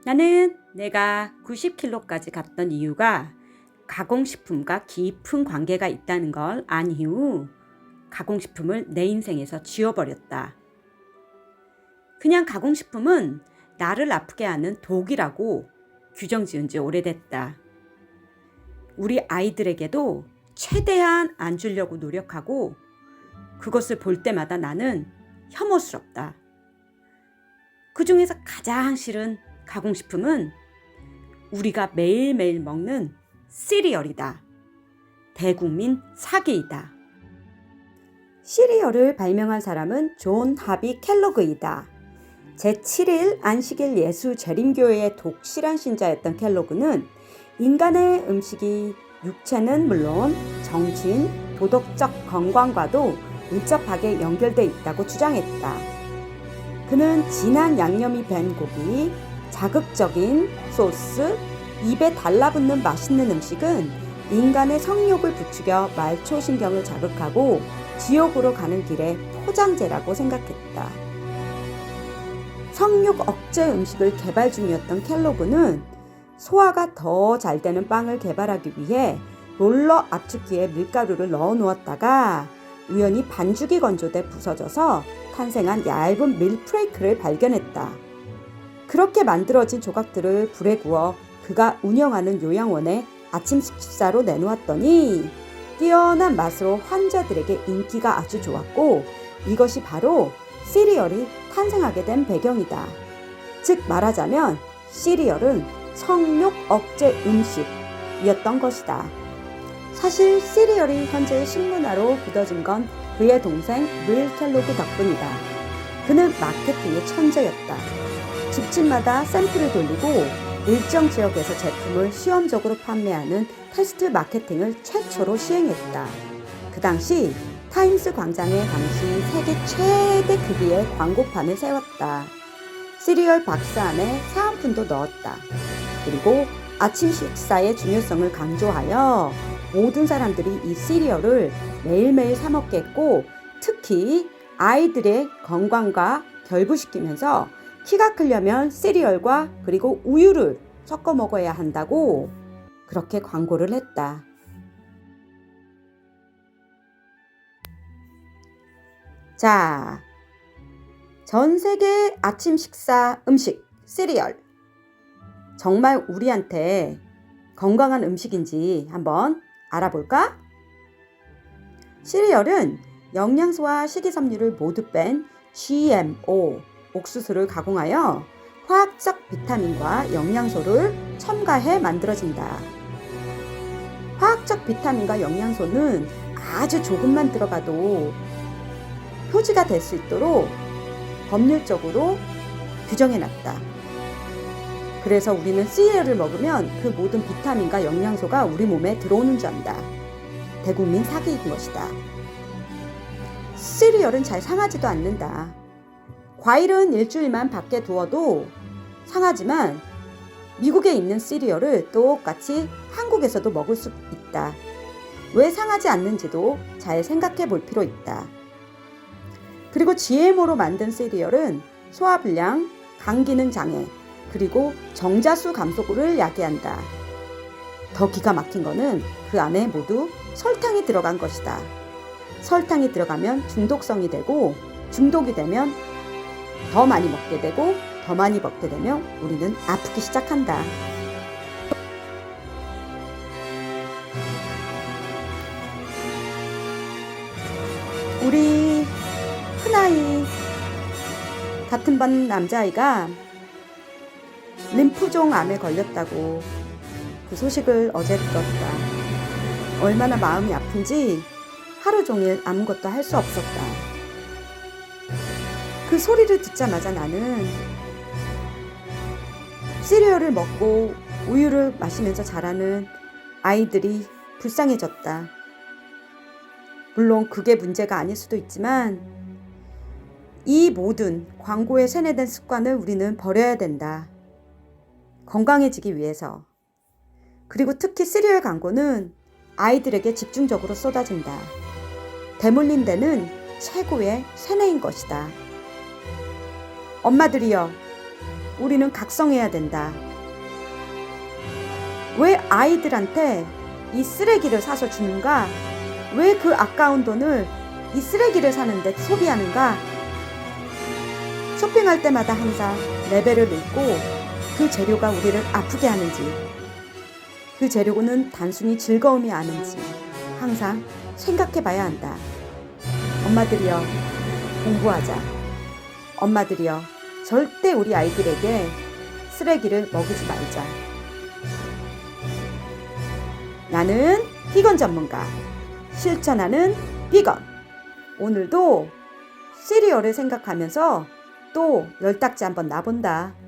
나는 내가 90kg까지 갔던 이유가 가공식품과 깊은 관계가 있다는 걸 안 이후 가공식품을 내 인생에서 지워버렸다. 그냥 가공식품은 나를 아프게 하는 독이라고 규정 지은 지 오래됐다. 우리 아이들에게도 최대한 안 주려고 노력하고 그것을 볼 때마다 나는 혐오스럽다. 그 중에서 가장 싫은 가공식품은 우리가 매일매일 먹는 시리얼이다. 대국민 사기이다. 시리얼을 발명한 사람은 존 하비 켈로그이다. 제7일 안식일 예수 재림교회의 독실한 신자였던 켈로그는 인간의 음식이 육체는 물론 정신, 도덕적 건강과도 밀접하게 연결돼 있다고 주장했다. 그는 진한 양념이 밴 고기, 자극적인 소스, 입에 달라붙는 맛있는 음식은 인간의 성욕을 부추겨 말초신경을 자극하고 지옥으로 가는 길의 포장재라고 생각했다. 성욕 억제 음식을 개발 중이었던 켈로그는 소화가 더 잘 되는 빵을 개발하기 위해 롤러 압축기에 밀가루를 넣어 놓았다가 우연히 반죽이 건조돼 부서져서 탄생한 얇은 밀프레이크를 발견했다. 그렇게 만들어진 조각들을 불에 구워 그가 운영하는 요양원에 아침 식사로 내놓았더니 뛰어난 맛으로 환자들에게 인기가 아주 좋았고 이것이 바로 시리얼이 탄생하게 된 배경이다. 즉 말하자면 시리얼은 성욕 억제 음식이었던 것이다. 사실 시리얼이 현재 식문화로 굳어진 건 그의 동생 윌 켈로그 덕분이다. 그는 마케팅의 천재였다. 집집마다 샘플을 돌리고 일정 지역에서 제품을 시험적으로 판매하는 테스트 마케팅을 최초로 시행했다. 그 당시 타임스 광장에 당시 세계 최대 크기의 광고판을 세웠다. 시리얼 박스 안에 사은품도 넣었다. 그리고 아침 식사의 중요성을 강조하여 모든 사람들이 이 시리얼을 매일매일 사 먹게 했고 특히 아이들의 건강과 결부시키면서 키가 크려면 시리얼과 그리고 우유를 섞어 먹어야 한다고 그렇게 광고를 했다. 자, 전 세계 아침 식사 음식 시리얼 정말 우리한테 건강한 음식인지 한번 알아볼까? 시리얼은 영양소와 식이섬유를 모두 뺀 GMO 옥수수를 가공하여 화학적 비타민과 영양소를 첨가해 만들어진다. 화학적 비타민과 영양소는 아주 조금만 들어가도 표지가 될 수 있도록 법률적으로 규정해놨다. 그래서 우리는 시리얼을 먹으면 그 모든 비타민과 영양소가 우리 몸에 들어오는 줄 안다. 대국민 사기인 것이다. 시리얼은 잘 상하지도 않는다. 과일은 일주일만 밖에 두어도 상하지만 미국에 있는 시리얼을 똑같이 한국에서도 먹을 수 있다. 왜 상하지 않는지도 잘 생각해 볼 필요 있다. 그리고 GMO로 만든 시리얼은 소화불량, 간기능 장애, 그리고 정자수 감소를 야기한다. 더 기가 막힌 거는 그 안에 모두 설탕이 들어간 것이다. 설탕이 들어가면 중독성이 되고 중독이 되면 더 많이 먹게 되고 더 많이 먹게 되면 우리는 아프기 시작한다. 우리 큰아이 같은 반 남자아이가 림프종 암에 걸렸다고 그 소식을 어제 들었다. 얼마나 마음이 아픈지 하루 종일 아무것도 할 수 없었다. 그 소리를 듣자마자 나는 시리얼을 먹고 우유를 마시면서 자라는 아이들이 불쌍해졌다. 물론 그게 문제가 아닐 수도 있지만 이 모든 광고에 세뇌된 습관을 우리는 버려야 된다. 건강해지기 위해서. 그리고 특히 시리얼 광고는 아이들에게 집중적으로 쏟아진다. 대물림 데는 최고의 세뇌인 것이다. 엄마들이여, 우리는 각성해야 된다. 왜 아이들한테 이 쓰레기를 사서 주는가? 왜 그 아까운 돈을 이 쓰레기를 사는데 소비하는가? 쇼핑할 때마다 항상 레벨을 읽고 그 재료가 우리를 아프게 하는지, 그 재료는 단순히 즐거움이 아닌지 항상 생각해 봐야 한다. 엄마들이여, 공부하자. 엄마들이여, 절대 우리 아이들에게 쓰레기를 먹이지 말자. 나는 비건 전문가, 실천하는 비건. 오늘도 시리얼을 생각하면서 또 열딱지 한번 놔본다.